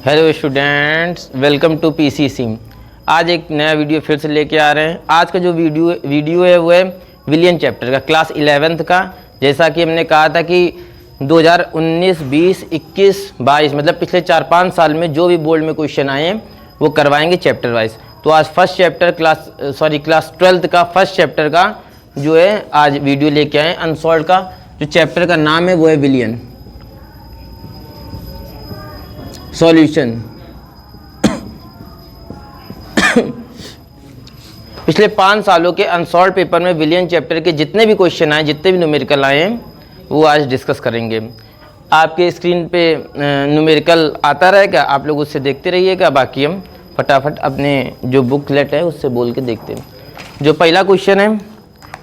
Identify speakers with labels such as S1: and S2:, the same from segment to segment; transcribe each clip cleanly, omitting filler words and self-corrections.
S1: Hello students, welcome to PCC. आज एक नया वीडियो फिर से लेके आ रहे हैं। आज का जो वीडियो है वो है विलियन चैप्टर का, क्लास 11th का। जैसा कि हमने कहा था कि 2019, 20, 21, 22 मतलब पिछले 4-5 साल में जो भी बोर्ड में क्वेश्चन आए हैं वो करवाएंगे चैप्टर वाइज। तो आज फर्स्ट चैप्टर क्लास 12th का फर्स्ट चैप्टर का जो है आज वीडियो लेके आए। अनसॉल्व का जो चैप्टर का नाम है वो है विलियन सॉल्यूशन। पिछले 5 सालों के अनसॉल्व पेपर में विलियन चैप्टर के जितने भी क्वेश्चन आए, जितने भी न्यूमेरिकल आए हैं वो आज डिस्कस करेंगे। आपके स्क्रीन पे न्यूमेरिकल आता रहेगा, आप लोग उससे देखते रहिएगा। बाकी हम फटाफट अपने जो बुकलेट है उससे बोल के देखते हैं। जो पहला क्वेश्चन है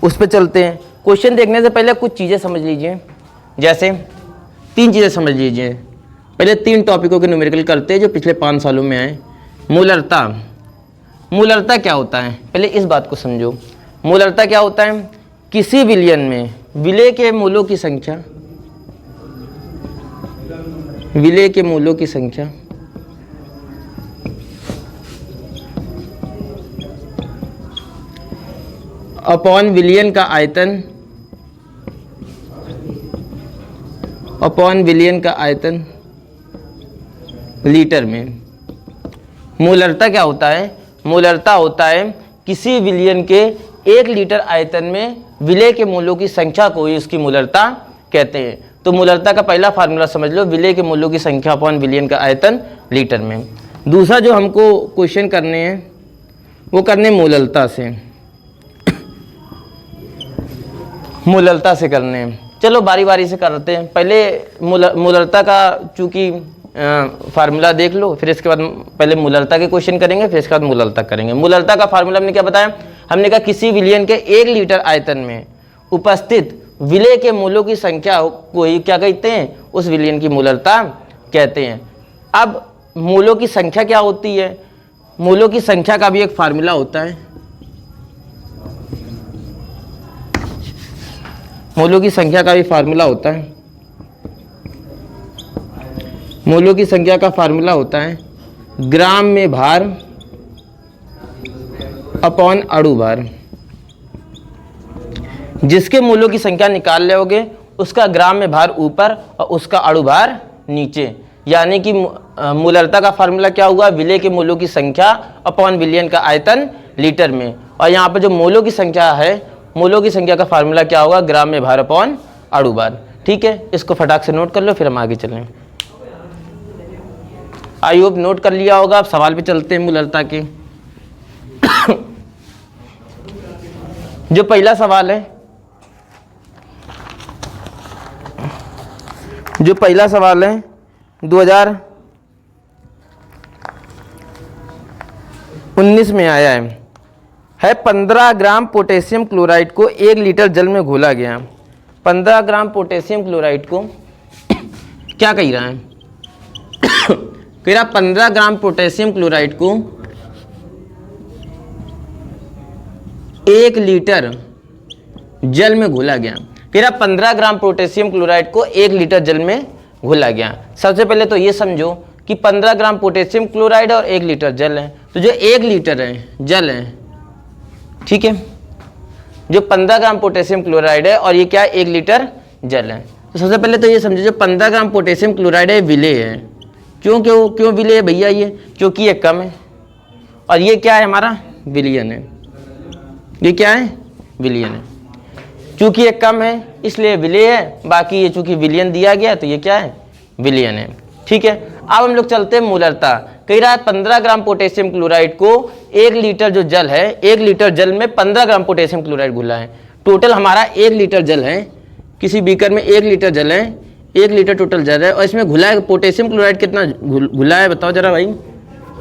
S1: उस पर चलते हैं। क्वेश्चन देखने से पहले कुछ चीज़ें समझ लीजिए। जैसे 3 चीज़ें समझ लीजिए। पहले 3 टॉपिकों के न्यूमेरिकल करते हैं जो पिछले 5 सालों में आए। मूलरता। मूलरता क्या होता है, पहले इस बात को समझो। मूलरता क्या होता है? किसी विलियन में विलय के मूलों की संख्या, विलय के मूलों की संख्या अपॉन विलियन का आयतन, अपॉन विलियन का आयतन लीटर में। मूलरता क्या होता है? मूलरता होता है किसी विलियन के 1 लीटर आयतन में विलय के मूलों की संख्या को ही उसकी मूलरता कहते हैं। तो मूलरता का पहला फार्मूला समझ लो, विलय के मूलों की संख्या अपॉन विलियन का आयतन लीटर में। दूसरा जो हमको क्वेश्चन करने हैं वो करने मूलरता से, मूलरता से करने हैं। चलो बारी बारी से करते हैं। पहले मूलरता का चूँकि फार्मूला देख लो, फिर इसके बाद पहले मूलरता के क्वेश्चन करेंगे, फिर इसके बाद मूलरता करेंगे। मूलरता का फार्मूला हमने क्या बताया? हमने कहा किसी विलियन के 1 लीटर आयतन में उपस्थित विलय के मूलों की संख्या को ही क्या कहते हैं? उस विलियन की मूलरता कहते हैं। अब मूलों की संख्या क्या होती है? मूलों की संख्या का भी एक फार्मूला होता है। मूलों की संख्या का भी फार्मूला होता है। मूलों की संख्या का फार्मूला होता है ग्राम में भार अपॉन अणु भार। जिसके मूलों की संख्या निकाल लोगे उसका ग्राम में भार ऊपर और उसका अणु भार नीचे। यानी कि मूलरता का फार्मूला क्या हुआ? विलय के मूलों की संख्या अपॉन विलियन का आयतन लीटर में। और यहाँ पर जो मूलों की संख्या है, मूलों की संख्या का फार्मूला क्या होगा? ग्राम में भार अपॉन अणु भार। ठीक है, इसको फटाक से नोट कर लो, फिर हम आगे चलें। आई होप नोट कर लिया होगा। अब सवाल पे चलते हैं मूलरता के। जो पहला सवाल है, जो पहला सवाल है 2019 में आया है 15 ग्राम पोटेशियम क्लोराइड को 1 लीटर जल में घोला गया। 15 ग्राम पोटेशियम क्लोराइड को क्या कह रहा है? कह रहा 15 ग्राम पोटेशियम क्लोराइड को 1 लीटर जल में घोला गया। कह रहा 15 ग्राम पोटेशियम क्लोराइड को 1 लीटर जल में घोला गया। सबसे पहले तो ये समझो कि 15 ग्राम पोटेशियम क्लोराइड और 1 लीटर जल है। तो जो 1 लीटर है जल है, ठीक है, जो 15 ग्राम पोटेशियम क्लोराइड है और ये क्या है? 1 लीटर जल है। तो सबसे पहले तो ये समझो जो 15 ग्राम पोटेशियम क्लोराइड है विलय है। क्यों विलय है भैया? ये क्योंकि ये कम है और ये क्या है? हमारा विलियन है। ये क्या है? विलियन है। क्योंकि ये कम है इसलिए विलय है, बाकी ये चूंकि विलियन दिया गया तो ये क्या है? विलियन है। ठीक है, अब हम लोग चलते हैं मूलरता। कह रहा है 15 ग्राम पोटेशियम क्लोराइड को 1 लीटर जो जल है, 1 लीटर जल में 15 ग्राम पोटेशियम क्लोराइड घुला है। टोटल हमारा 1 लीटर जल है, किसी बीकर में 1 लीटर जल है, 1 लीटर टोटल जल है और इसमें घुला है पोटेशियम क्लोराइड कितना घुला है? बताओ जरा भाई।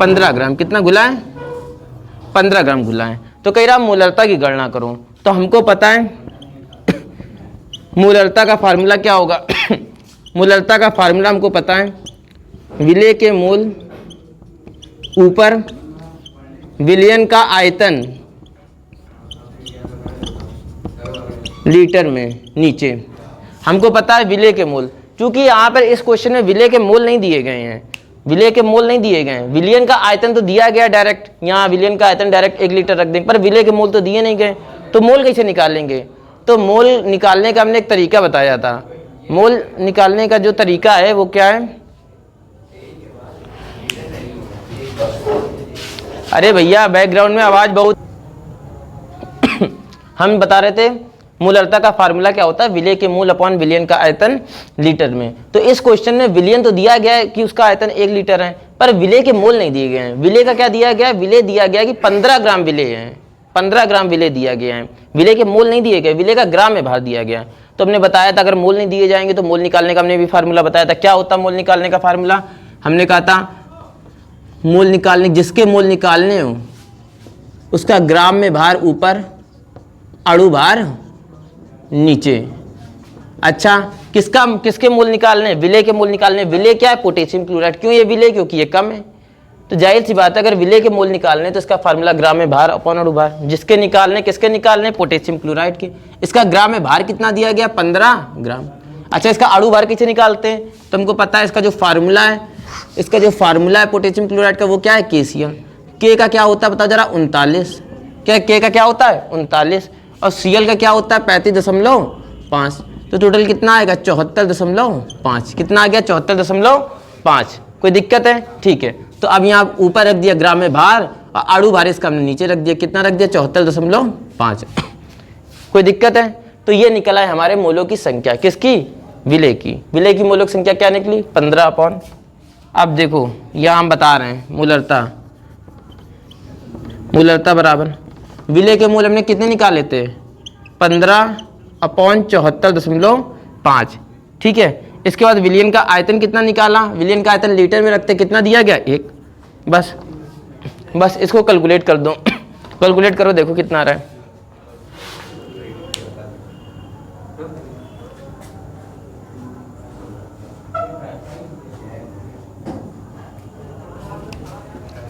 S1: 15 ग्राम। कितना घुला है? 15 ग्राम घुला है। तो कह रहा मूलरता की गणना करो। तो हमको पता है मूलरता का फार्मूला क्या होगा? मूलरता का फार्मूला हमको पता है विलय के मूल ऊपर विलियन का आयतन लीटर में नीचे। हमको पता है विलय के मूल, क्योंकि यहाँ पर इस क्वेश्चन में विलय के मूल नहीं दिए गए हैं, विलय के मोल नहीं दिए गए। विलयन का आयतन तो दिया गया डायरेक्ट, यहाँ विलयन का आयतन डायरेक्ट 1 लीटर रख दें, पर विलय के मोल तो दिए नहीं गए, तो मोल कैसे निकालेंगे? तो मोल निकालने का हमने एक तरीका बताया था। मोल निकालने का जो तरीका है वो क्या है? अरे भैया बैकग्राउंड में आवाज बहुत हम बता रहे थे मोलरता का फार्मूला क्या होता है, विलय के मोल अपॉन विलयन का आयतन लीटर में। तो इस क्वेश्चन में विलयन तो दिया गया है कि उसका आयतन 1 लीटर है, पर विलय के मोल नहीं दिए गए हैं। विलय का क्या दिया गया है? विलय दिया गया कि 15 ग्राम विलय है, 15 ग्राम विलय दिया गया है। विलय के मोल नहीं दिए गए, विलय का ग्राम में भार दिया गया। तो हमने बताया था अगर मोल नहीं दिए जाएंगे तो मोल निकालने का हमने भी फार्मूला बताया था। क्या होता मोल निकालने का फार्मूला? हमने कहा था मोल निकालने, जिसके मोल निकालने हो उसका ग्राम में भार ऊपर, अणु भार नीचे। अच्छा, किसके मोल निकालने? विलय के मोल निकालने। विलय क्या है? Potassium chloride. क्यों ये विलय? क्योंकि ये कम है। तो जाहिर सी बात है अगर विलय के मोल निकालने तो इसका फार्मूला ग्राम में भार अपॉन अणु भार। जिसके निकालने, किसके निकालने? पोटेशियम क्लोराइड के। इसका ग्राम में भार कितना दिया गया? 15 ग्राम। अच्छा, इसका अणु भार कैसे निकालते हैं? तो हमको पता है इसका जो फार्मूला है, इसका जो फार्मूला है पोटेशियम क्लोराइड का वो क्या है? KCl। के का क्या होता है बताओ जरा? 39। क्या के का क्या होता है? 39। और Cl का क्या होता है? 35.5। तो टोटल कितना आएगा? 74.5। कितना आ गया? 74.5। कोई दिक्कत है? ठीक है। तो अब यहाँ ऊपर रख दिया ग्राम में भार और अणु भार इसका हमने नीचे रख दिया। कितना रख दिया? 74.5। कोई दिक्कत है? तो ये निकला है हमारे मोलों की संख्या। किसकी? विलय की। विलय की मोलों की संख्या क्या निकली? 15 अपॉन। अब देखो यहाँ हम बता रहे हैं मोलरता बराबर विलय के मोल हमने कितने निकाले थे? 15 अपॉन 74.5। ठीक है। इसके बाद विलयन का आयतन कितना निकाला? विलयन का आयतन लीटर में रखते कितना दिया गया? 1। बस इसको कैलकुलेट कर दो। कैलकुलेट करो, देखो कितना आ रहा है।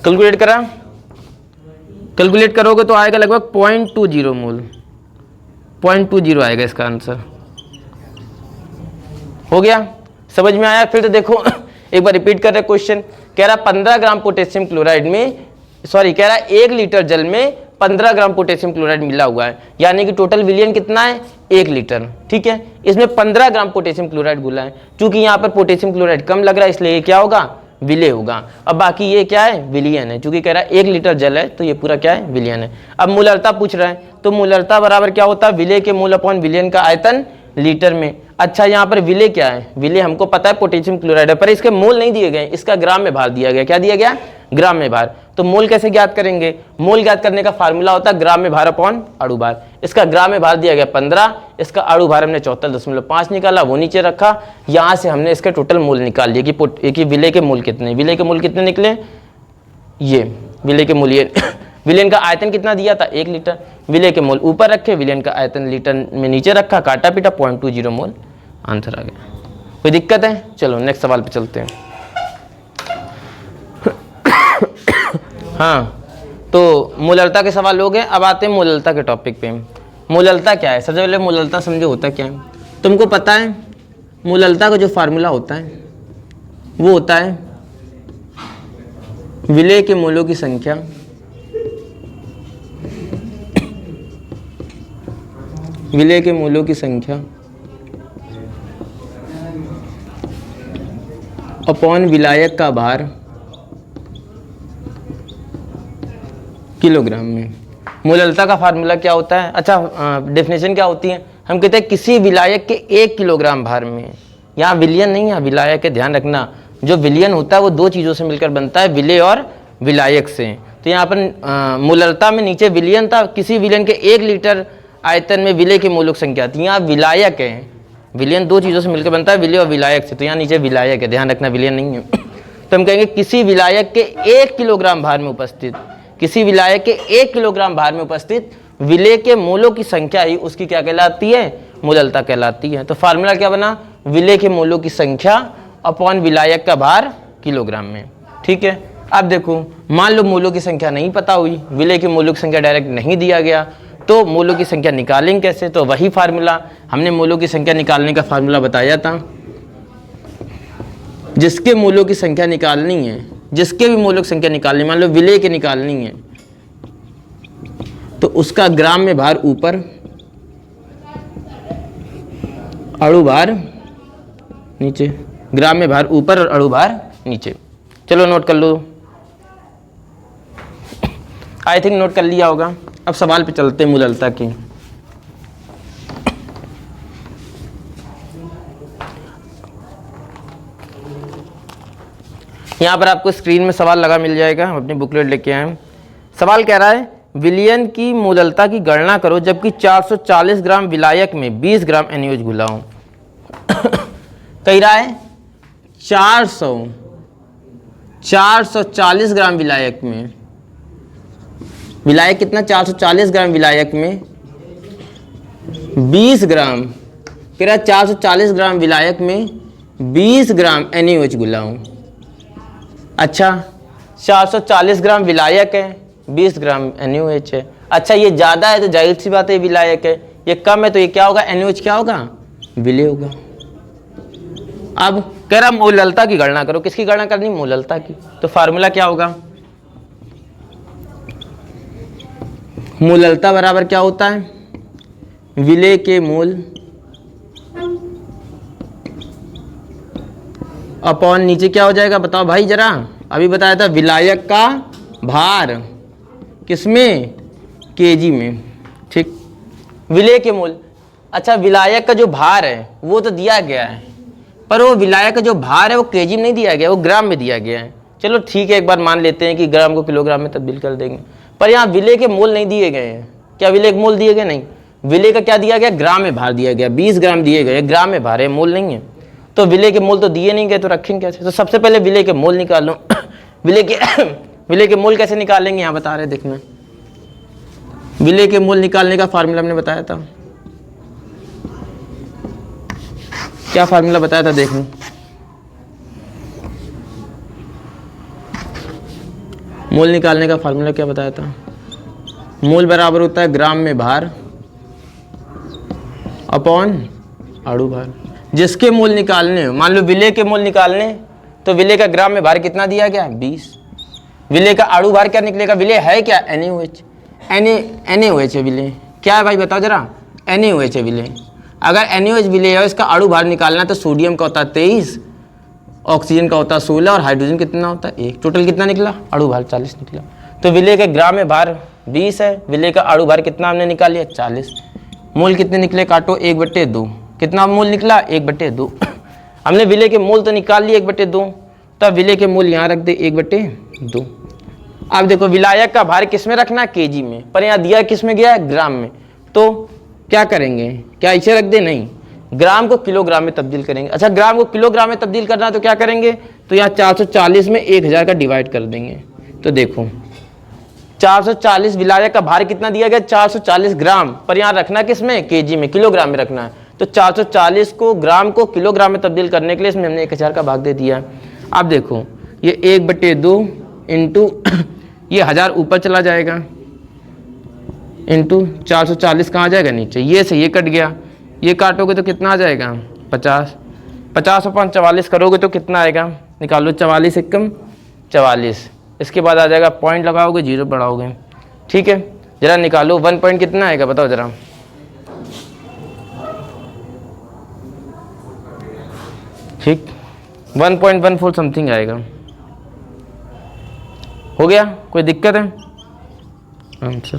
S1: कैलकुलेट करा? कैलकुलेट करोगे तो आएगा लगभग 0.20 मोल। 0.20 आएगा इसका आंसर। हो गया? समझ में आया? फिर तो देखो एक बार रिपीट कर रहे क्वेश्चन। कह रहा 15 ग्राम पोटेशियम क्लोराइड में, सॉरी कह रहा 1 लीटर जल में 15 ग्राम पोटेशियम क्लोराइड मिला हुआ है, यानी कि टोटल विलयन कितना है? 1 लीटर। ठीक है। इसमें 15 ग्राम पोटेशियम क्लोराइड घुला है। चूंकि यहाँ पर पोटेशियम क्लोराइड कम लग रहा है इसलिए ये क्या होगा? विलय होगा। अब बाकी ये क्या है? विलयन है। चूंकि कह रहा है 1 लीटर जल है तो ये पूरा क्या है? विलयन है। अब मोलरता पूछ रहा है, तो मोलरता बराबर क्या होता है? विलय के मोल अपॉन विलयन का आयतन लीटर में। अच्छा, यहाँ पर विलय क्या है? विलय हमको पता है पोटेशियम क्लोराइड है, पर इसके मोल नहीं दिए गए, इसका ग्राम में भार दिया गया। क्या दिया गया? ग्राम में भार। तो मोल कैसे ज्ञात करेंगे? मोल ज्ञात करने का फार्मूला होता है ग्राम में भार अपॉन अणु भार। इसका ग्राम में भार दिया गया 15, इसका अणु भार हमने 74.5 निकाला, वो नीचे रखा। यहाँ से हमने इसके टोटल मोल निकाल लिए कि विलय के मोल कितने। विलय के मोल कितने निकले? ये विलय के मूल्य विलयन का आयतन कितना दिया था? 1 लीटर। विलय के मोल ऊपर रखे, विलयन का आयतन लीटर में नीचे रखा, काटा पीटा 0.20 मोल, आंसर आ गया। कोई दिक्कत है? चलो नेक्स्ट सवाल पे चलते हैं। हाँ, तो मोलरता के सवाल हो गए। अब आते हैं मोलरता के टॉपिक पे। मोलरता क्या है? सबसे पहले मोलरता समझो होता क्या है। तुमको पता है मोलरता का जो फार्मूला होता है वो होता है विलय के मोलों की संख्या विलय के मोलों की संख्या अपॉन विलायक का भार किलोग्राम में। मोलरता का फार्मूला क्या होता है? अच्छा, डेफिनेशन क्या होती है? हम कहते हैं किसी विलायक के 1 किलोग्राम भार में। यहाँ विलयन नहीं है, विलायक है, ध्यान रखना। जो विलयन होता है वो 2 चीज़ों से मिलकर बनता है, विलय और विलायक से। तो यहाँ पर मोलरता में नीचे विलयन था, किसी विलयन के 1 लीटर आयतन में विलय की मोलक संख्या थी। यहाँ विलायक है, विलयन 2 चीज़ों से मिलकर बनता है, विलय और विलायक से। तो यहाँ नीचे विलायक है, ध्यान रखना, विलयन नहीं है। तो हम कहेंगे किसी विलायक के 1 किलोग्राम भार में उपस्थित, किसी विलायक के 1 किलोग्राम भार में उपस्थित विलय के मोलों की संख्या ही उसकी क्या कहलाती है? मोलरता कहलाती है। तो फार्मूला क्या बना? विलय के मोलों की संख्या अपॉन विलायक का भार किलोग्राम में। ठीक है। अब देखो, मान लो मोलों की संख्या नहीं पता हुई, विलय के मोलों की संख्या डायरेक्ट नहीं दिया गया, तो मोलों की संख्या निकालेंगे कैसे? तो वही फार्मूला हमने मोलों की संख्या निकालने का फार्मूला बताया था। जिसके मूलों की संख्या निकालनी है, जिसके भी मूलों की संख्या निकालनी, मान लो विलय के निकालनी है, तो उसका ग्राम में भार ऊपर, अणु भार नीचे, ग्राम में भार ऊपर और अणु भार नीचे। चलो नोट कर लो, आई थिंक नोट कर लिया होगा। अब सवाल पे चलते हैं मूललता की। यहाँ पर आपको स्क्रीन में सवाल लगा मिल जाएगा, हम अपनी बुकलेट लेके आए हैं। सवाल कह रहा है विलयन की मूललता की गणना करो जबकि 440 ग्राम विलायक में 20 ग्राम NaOH घुला हो। कह रहा है 440 ग्राम विलायक में, विलायक कितना, 440 ग्राम विलायक में 20 ग्राम, कह रहा है 440 ग्राम विलायक में 20 ग्राम NaOH घुला हो। अच्छा 440 ग्राम विलायक है, 20 ग्राम NaOH है। अच्छा ये ज़्यादा है तो जाहिर सी बात है विलायक है, ये कम है तो ये क्या होगा, NaOH क्या होगा, विलय होगा। अब कह रहा मूललता की गणना करो, किसकी गणना करनी, मूललता की। तो फार्मूला क्या होगा, मूललता बराबर क्या होता है, विलय के मूल अपॉन नीचे क्या हो जाएगा, बताओ भाई जरा, अभी बताया था विलायक का भार किसमें, केजी में, ठीक, विलय के मूल। अच्छा विलायक का जो भार है वो तो दिया गया है, पर वो विलायक का जो भार है वो केजी में नहीं दिया गया, वो ग्राम में दिया गया है। चलो ठीक है, एक बार मान लेते हैं कि ग्राम को किलोग्राम में तब्दील कर देंगे, पर यहाँ विलय के मूल नहीं दिए गए हैं। क्या विलय के मूल दिए गए, नहीं, विलय का क्या दिया गया, ग्राम में भार दिया गया, 20 ग्राम दिए गए, ग्राम में भार है, मूल नहीं है। तो विलय के मूल तो दिए नहीं गए, तो रखेंगे कैसे, तो सबसे पहले विलय के मूल निकालो। विलय के मूल कैसे निकालेंगे, यहाँ बता रहे, देखना, विलय के मूल निकालने का फार्मूला हमने बताया था, क्या फार्मूला बताया था, देखो, मूल निकालने का फार्मूला क्या बताया था, मूल बराबर होता है ग्राम में भार अपॉन अणु भार। जिसके मूल निकालने, मान लो विलय के मूल निकालने, तो विलय का ग्राम में भार कितना दिया गया, 20। विलय का अणु भार क्या निकलेगा, विलय है क्या, NaOH, NaOH है विलय, क्या है भाई बताओ जरा, NaOH है विलय। अगर NaOH विलय है, इसका अणु भार निकालना, तो सोडियम का होता है 23, ऑक्सीजन का होता है 16 और हाइड्रोजन कितना होता है 1, टोटल कितना निकला, अणु भार 40 निकला। तो विलय के ग्राम में भार 20 है, विलय का अणु भार कितना हमने निकाल लिया, 40। मूल कितने निकले, काटो, 1/2, कितना मूल निकला, 1/2। हमने विलय के मूल तो निकाल लिए 1/2, तब विलय के मूल यहाँ रख दे 1/2। अब देखो विलायक का भार किस में रखना, केजी में, पर यहाँ दिया किस में गया है, ग्राम में। तो क्या करेंगे, क्या ऐसे रख दे, नहीं, ग्राम को किलोग्राम में तब्दील करेंगे। अच्छा ग्राम को किलोग्राम में तब्दील करना है तो क्या करेंगे, तो यहाँ 440 में 1000 का डिवाइड कर देंगे। तो देखो 440 विलायक का भार कितना दिया गया, 440 ग्राम, पर यहाँ रखना किस में, केजी में, किलोग्राम में रखना है। तो 440 को ग्राम को किलोग्राम में तब्दील करने के लिए इसमें हमने 1000 का भाग दे दिया है। अब देखो ये 1/2 इंटू ये 1000 ऊपर चला जाएगा, इंटू 440 कहाँ जाएगा, नीचे, ये से ये कट गया, ये काटोगे तो कितना आ जाएगा, 50, 50/44 करोगे तो कितना आएगा, निकालो, 44 एकम 44, इसके बाद आ जाएगा पॉइंट लगाओगे, 0 बढ़ाओगे, ठीक है, जरा निकालो 1 पॉइंट कितना आएगा बताओ जरा, ठीक 1.14 समथिंग आएगा। हो गया, कोई दिक्कत है, अच्छा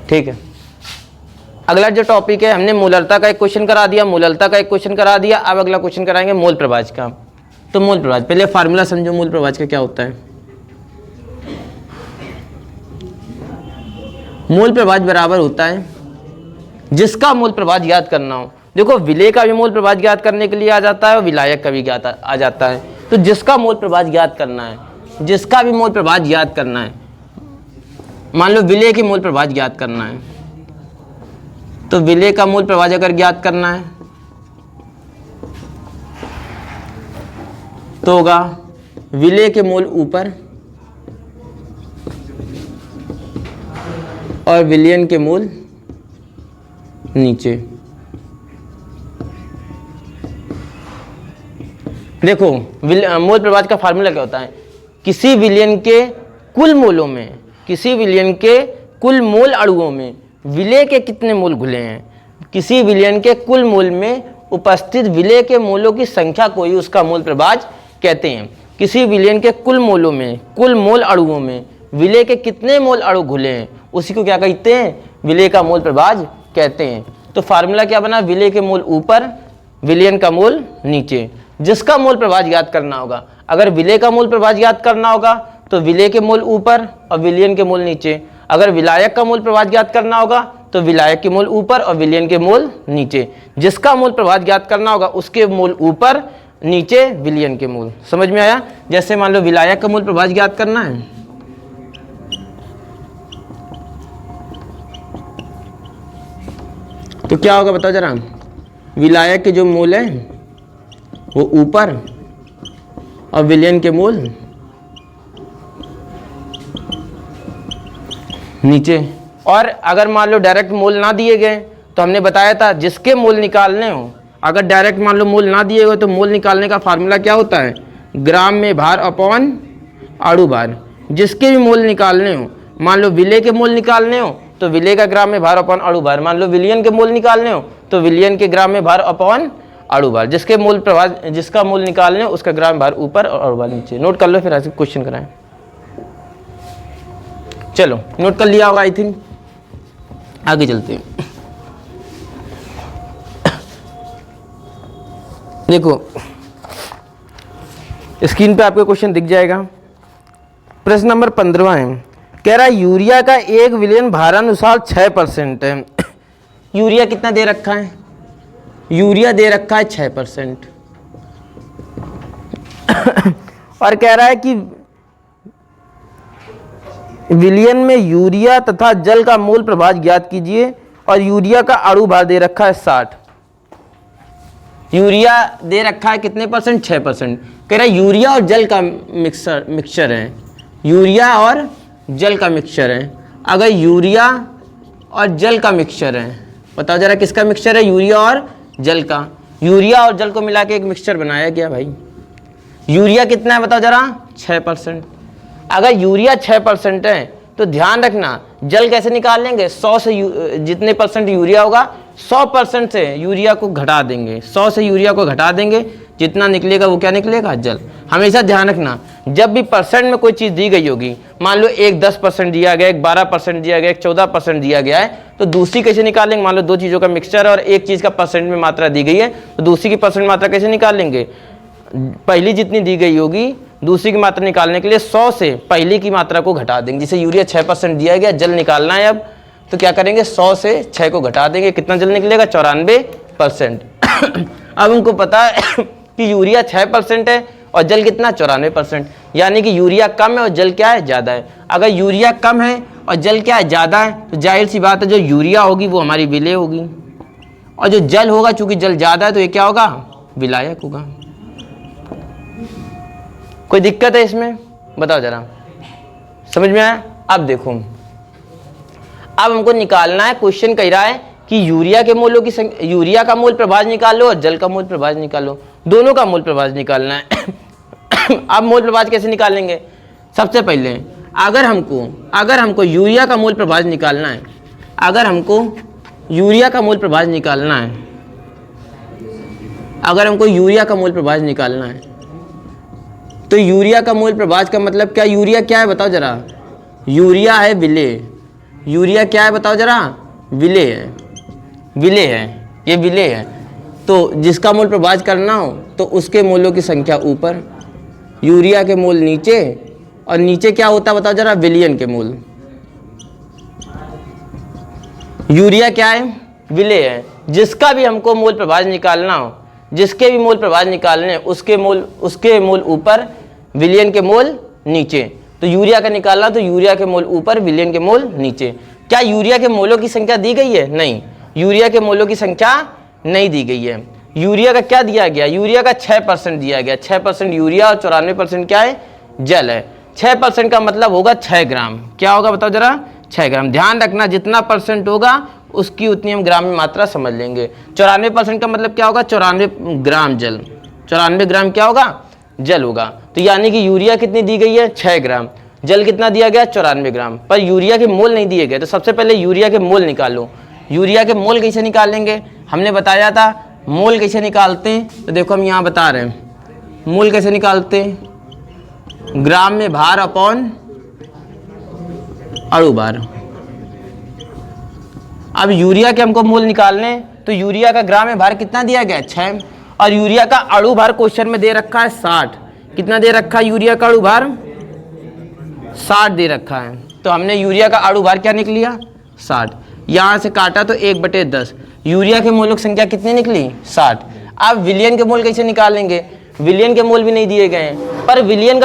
S1: ठीक है। अगला जो टॉपिक है, हमने मूललता का एक क्वेश्चन करा दिया, मूललता का एक क्वेश्चन करा दिया, अब अगला क्वेश्चन कराएंगे मोल प्रभाज का। तो मोल प्रभाज, पहले फार्मूला समझो मोल प्रभाज का क्या होता है। मोल प्रभाज बराबर होता है, जिसका मोल प्रभाज याद करना हो, देखो विलय का भी मोल प्रभाज ज्ञात करने के लिए आ जाता है और विलायक का भी ज्ञात आ जाता है। तो जिसका मोल प्रभाज ज्ञात करना है, जिसका भी मोल प्रभाज ज्ञात करना है, मान लो विलय की मोल प्रभाज ज्ञात करना है, तो विलय का मोल प्रभाज अगर ज्ञात करना है तो होगा विलय के मोल ऊपर और विलयन के मोल नीचे। देखो मोल प्रभाज का फार्मूला क्या होता है, किसी विलयन के कुल मोलों में, किसी विलयन के कुल मोल अणुओं में विलय के कितने मोल घुले हैं, किसी विलयन के कुल मोल में उपस्थित विलय के मोलों की संख्या को ही उसका मोल प्रभाज कहते हैं। किसी विलयन के कुल मोलों में, कुल मोल अणुओं में विलय के कितने मोल अणु घुले हैं, उसी को क्या कहते हैं, विलय का मोल प्रभाज कहते हैं। तो फार्मूला क्या बना, विलय के मोल ऊपर, विलयन का मोल नीचे। जिसका मोल प्रभाज ज्ञात करना होगा, अगर विलय का मोल प्रभाज ज्ञात करना होगा तो विलय के मोल ऊपर और विलयन के मोल नीचे। अगर विलायक का मोल प्रभाज ज्ञात करना होगा तो विलायक के मोल ऊपर और विलयन के मोल नीचे। जिसका मोल प्रभाज ज्ञात करना होगा उसके मोल ऊपर, नीचे विलयन के मोल। समझ में आया? जैसे मान लो विलायक का मोल प्रभाज ज्ञात करना है, तो क्या होगा बताओ जरा, विलायक के जो मोल है वो ऊपर और विलयन के मोल नीचे। और अगर मान लो डायरेक्ट मोल ना दिए गए तो हमने बताया था जिसके मोल निकालने हो, अगर डायरेक्ट मान लो मोल ना दिए गए तो मोल निकालने का फार्मूला क्या होता है, ग्राम में भार अपॉन अणु भार। जिसके भी मोल निकालने हो, मान लो विलय के मोल निकालने हो तो विलय का ग्राम में भार अपॉन अणु भार, मान लो विलयन के मोल निकालने हो तो विलयन के ग्राम में भार अपॉन अणु भार। जिसके मोल प्रभाज, जिसका मोल निकालने हो उसका ग्राम भार ऊपर और अणु भार नीचे। नोट कर लो, फिर ऐसे क्वेश्चन कराएं। चलो नोट कर लिया होगा आई थिंक, आगे चलते हैं। देखो स्क्रीन पे आपको क्वेश्चन दिख जाएगा। प्रश्न नंबर 15 है, कह रहा है यूरिया का एक विलयन भारानुसार 6% है। यूरिया कितना दे रखा है, यूरिया दे रखा है 6%। और कह रहा है कि विलयन में यूरिया तथा जल का मोल प्रभाज ज्ञात कीजिए, और यूरिया का अणु भार दे रखा है 60। यूरिया दे रखा है कितने परसेंट, 6%। कह रहा है यूरिया और जल का मिक्सचर है, यूरिया और जल का मिक्सचर है। अगर यूरिया और जल का मिक्सचर है, बताओ जरा किसका मिक्सचर है, यूरिया और जल का। यूरिया और जल को मिला के एक मिक्सचर बनाया गया भाई। यूरिया कितना है बताओ जरा, 6%। अगर यूरिया 6% है तो ध्यान रखना जल कैसे निकाल लेंगे, 100 से जितने परसेंट यूरिया होगा 100% से यूरिया को घटा देंगे, 100 से यूरिया को घटा देंगे, जितना निकलेगा वो क्या निकलेगा, जल। हमेशा ध्यान रखना जब भी परसेंट में कोई चीज़ दी गई होगी, मान लो एक 10% दिया गया, एक 12% दिया गया, एक 14% दिया गया है, तो दूसरी कैसे निकालेंगे। मान लो दो चीज़ों का मिक्सचर है और एक चीज़ का परसेंट में मात्रा दी गई है, तो दूसरी की परसेंट मात्रा कैसे निकालेंगे, पहली जितनी दी गई होगी दूसरी की मात्रा निकालने के लिए 100 से पहली की मात्रा को घटा देंगे। जैसे यूरिया 6% दिया गया, जल निकालना है अब, तो क्या करेंगे 100 से 6 को घटा देंगे, कितना जल निकलेगा, 94%। अब उनको पता है कि यूरिया 6% है और जल कितना, 94%, यानी कि यूरिया कम है और जल क्या है, ज़्यादा है। अगर यूरिया कम है और जल क्या है, ज़्यादा है, तो जाहिर सी बात है जो यूरिया होगी वो हमारी विलय होगी, और जो जल होगा चूंकि जल ज़्यादा है तो ये क्या होगा, विलायक होगा। कोई दिक्कत है इसमें, बताओ जरा, समझ में आया। अब देखो, अब हमको निकालना है, क्वेश्चन कह रहा है कि यूरिया के मोलों की संख्या, यूरिया का मोल प्रभाज निकालो और जल का मोल प्रभाज निकालो, दोनों का मोल प्रभाज निकालना है। अब मोल प्रभाज कैसे निकालेंगे, सबसे पहले अगर हमको यूरिया का मोल प्रभाज निकालना है, अगर हमको यूरिया का मोल प्रभाज निकालना है, अगर हमको यूरिया का मोल प्रभाज निकालना है, तो यूरिया का मोल प्रभाज का मतलब क्या, यूरिया क्या है बताओ जरा, यूरिया है विलय, यूरिया क्या है बताओ जरा, विलय है, विलय है, ये विलय है। तो जिसका मोल प्रभाज करना हो तो उसके मोलों की संख्या ऊपर, यूरिया के मोल नीचे, और नीचे क्या होता है बताओ जरा, विलयन के मोल। यूरिया क्या है, विलय है। जिसका भी हमको मोल प्रभाज निकालना हो, जिसके भी मोल प्रभाज निकालने उसके मोल ऊपर, विलयन के मोल नीचे। तो यूरिया का निकालना तो यूरिया के मोल ऊपर, विलयन के मोल नीचे। क्या यूरिया के मोलों की संख्या दी गई है, नहीं, यूरिया के मोलों की संख्या नहीं दी गई है। यूरिया का क्या दिया गया, यूरिया का 6% दिया गया, 6% यूरिया और 94% क्या है, जल है। 6% का मतलब होगा 6 ग्राम, क्या होगा बताओ जरा, 6 ग्राम। ध्यान रखना जितना परसेंट होगा उसकी उतनी हम ग्राम में मात्रा समझ लेंगे। 94% का मतलब क्या होगा, 94 ग्राम जल, 94 ग्राम क्या होगा, जल होगा। तो यानी कि यूरिया कितनी दी गई है, 6 ग्राम, जल कितना दिया गया, 94 ग्राम, पर यूरिया के मोल नहीं दिए गए। तो सबसे पहले यूरिया के मोल निकालो। यूरिया के मोल कैसे निकालेंगे, हमने बताया था मोल कैसे निकालते हैं। तो देखो हम यहाँ बता रहे हैं मोल कैसे निकालते हैं, ग्राम में भार अपॉन अणु भार। अब यूरिया के हमको मोल निकालने, तो यूरिया का ग्राम में भार कितना दिया गया, 6, और यूरिया का अणु भार क्वेश्चन में दे रखा है 60। कितना दे रखा है यूरिया का अणु भार, 60 दे रखा है। तो हमने यूरिया का अणु भार क्या निकल लिया, 60। यहाँ से काटा तो 1/10। यूरिया के मोलों की संख्या कितनी निकली, 60। अब विलियन के मोल कैसे निकालेंगे, विलियन के मोल भी नहीं दिए गए हैं, पर विलियन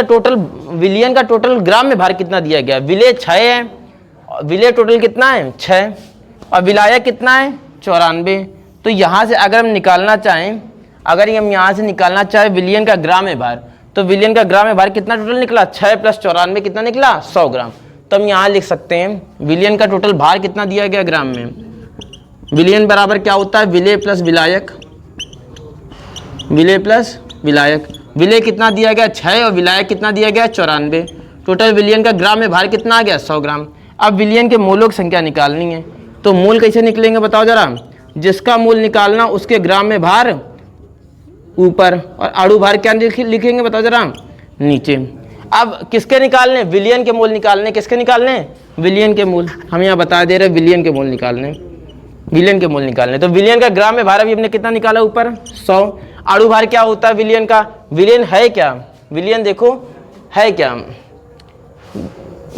S1: का टोटल ग्राम में भार कितना दिया गया, विलेय 6 है, विलेय टोटल कितना है 6, और विलायक कितना है 94। तो यहाँ से अगर हम निकालना चाहें, अगर हम यहाँ से निकालना चाहें विलियन का ग्राम में भार, तो विलियन का ग्राम में भार कितना टोटल निकला, 6 + 94 कितना निकला, 100 ग्राम। तो हम यहाँ लिख सकते हैं विलियन का टोटल भार कितना दिया गया ग्राम में। विलियन बराबर क्या होता है, विलेय प्लस विलायक, विलेय प्लस विलायक। विलेय कितना दिया गया 6 और विलायक कितना दिया गया 94। टोटल विलियन का ग्राम में भार कितना आ गया, 100 ग्राम। अब विलियन के मोलों की संख्या निकालनी है, तो मोल कैसे निकलेंगे बताओ जरा। जिसका मोल निकालना उसके ग्राम में भार ऊपर, और अणु भार क्या लिखेंगे बताओ जरा, नीचे। अब किसके निकालने, विलियन के मोल निकालने, किसके निकालने, विलियन के मोल। हम यहाँ बता दे रहे विलियन के मोल निकालने, विलियन के मोल निकालने। तो विलियन का ग्राम में भार अभी हमने कितना निकाला ऊपर, 100। अणु भार क्या होता है विलियन का, विलियन है क्या, विलियन देखो है क्या,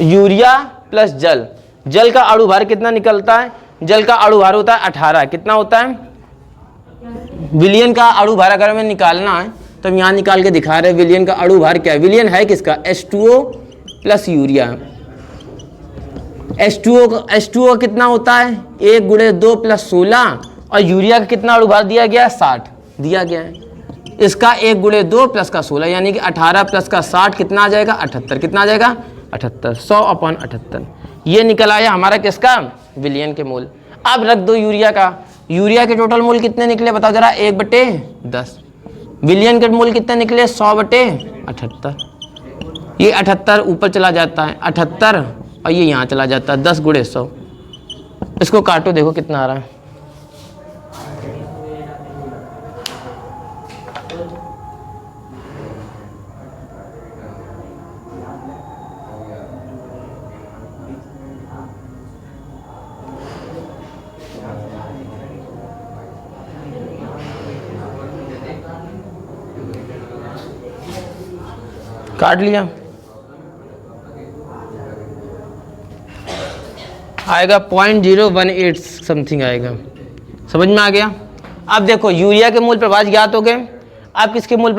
S1: यूरिया प्लस जल। जल का अणु भार कितना निकलता है, जल का अणु भार होता है 18। कितना होता है, विलियन का अणु भार अगर हमें निकालना है तो हम यहाँ निकाल के दिखा रहे हैं विलियन का अणु भार क्या है। विलियन है किसका, H2O प्लस यूरिया। H2O कितना होता है, 1 × 2 + 16, और यूरिया का कितना अणु भार दिया गया है, 60 दिया गया है। इसका 1 × 2 + का 16 यानी कि 18 + का 60 कितना आ जाएगा, 78। कितना आ जाएगा, 78, 100/78। ये निकल आया हमारा किसका, विलियन के मोल। अब रख दो यूरिया का, यूरिया के टोटल मोल कितने निकले बताओ जरा, 1/10। विलियन के मोल कितने निकले, 100/78। ये 78 ऊपर चला जाता है 78, और ये यहाँ चला जाता है 10 × 100। इसको काटो देखो कितना आ रहा है, काट लिया, आएगा 0.018 समथिंग आएगा। समझ में आ गया। अब देखो यूरिया के मूल प्रभाव ज्ञात हो गए, अब किसके मूल